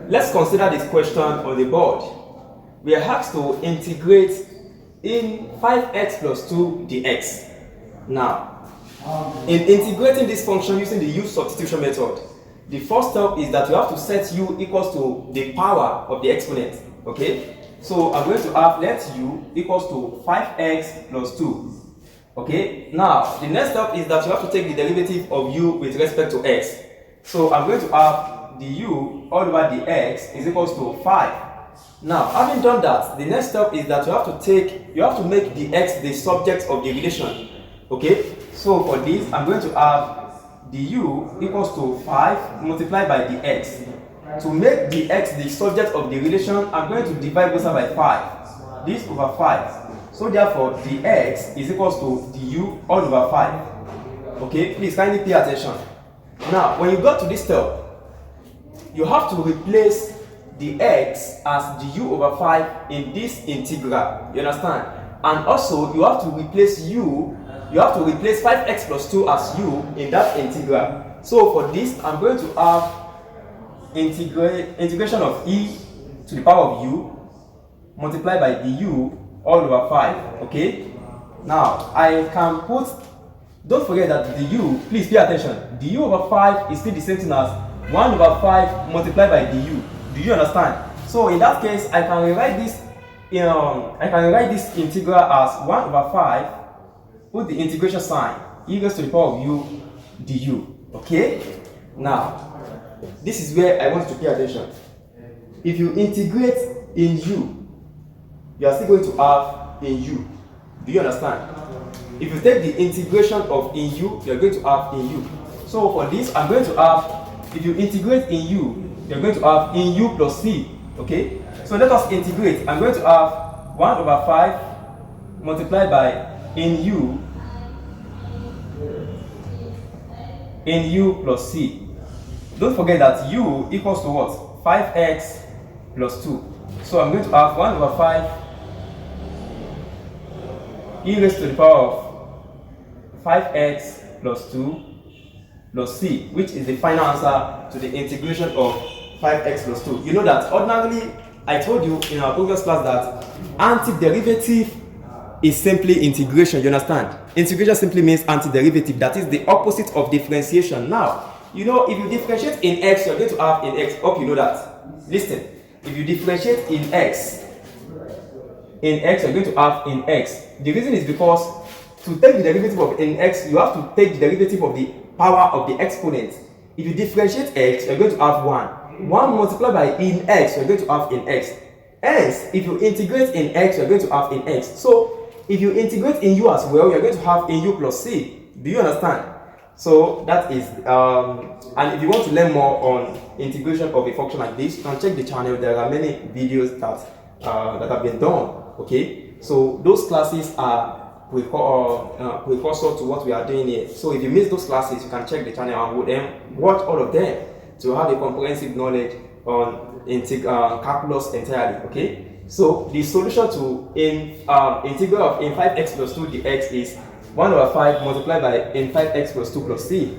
Let's consider this question on the board. We are asked to integrate in 5x plus 2 dx. Now, in integrating this function using the u substitution method, the first step is that you have to set u equals to the power of the exponent. Okay? So I'm going to have let u equals to 5x plus 2. Okay? Now, the next step is that you have to take the derivative of u with respect to x. So I'm going to have the u all over the x is equals to 5. Now, having done that, the next step is that you have to make the x the subject of the relation. Okay? So for this, I'm going to have the u equals to 5 multiplied by the x. To make the x the subject of the relation, I'm going to divide both sides by 5. This over 5. So therefore, the x is equals to the u all over 5. Okay? Please kindly pay attention. Now, when you got to this step, you have to replace the x as the u over 5 in this integral. You understand? And also, you have to replace 5x plus 2 as u in that integral. So for this, I'm going to have integration of e to the power of u multiplied by the u all over 5. Okay? Now, I can put, don't forget that the u, please pay attention, the u over 5 is still the same thing as 1 over 5 multiplied by the u. Do you understand? So in that case, I can rewrite this integral as 1 over 5, put the integration sign, e goes to the power of u du. Okay? Now, this is where I want you to pay attention. If you integrate in u, you are still going to have in u. Do you understand? If you take the integration of in u, you are going to have in u. So for this, I'm going to have, if you integrate in u, you're going to have in u plus c. Okay? So let us integrate. I'm going to have 1 over 5 multiplied by in u plus c. Don't forget that u equals to what? 5x plus 2. So I'm going to have 1 over 5 e raised to the power of 5x plus 2 plus c, which is the final answer to the integration of 5x plus 2. You know that ordinarily, I told you in our previous class that antiderivative is simply integration. You understand? Integration simply means antiderivative. That is the opposite of differentiation. Now, you know, if you differentiate in x, you're going to have in x. Hope you know that. Listen. If you differentiate in x, you're going to have in x. The reason is because to take the derivative of in x, you have to take the derivative of the power of the exponent. If you differentiate x, you're going to have 1. 1 multiplied by in x, you're going to have in x. Hence, if you integrate in x, you're going to have in x. So, if you integrate in u as well, you're going to have in u plus c. Do you understand? So, that is, and if you want to learn more on integration of a function like this, you can check the channel. There are many videos that have been done. Okay? So, those classes are precursor to what we are doing here. So if you miss those classes, you can check the channel and watch all of them to have a comprehensive knowledge on calculus entirely. Okay, so the solution to integral of in 5x plus 2 dx is 1 over 5 multiplied by in 5x plus 2 plus c.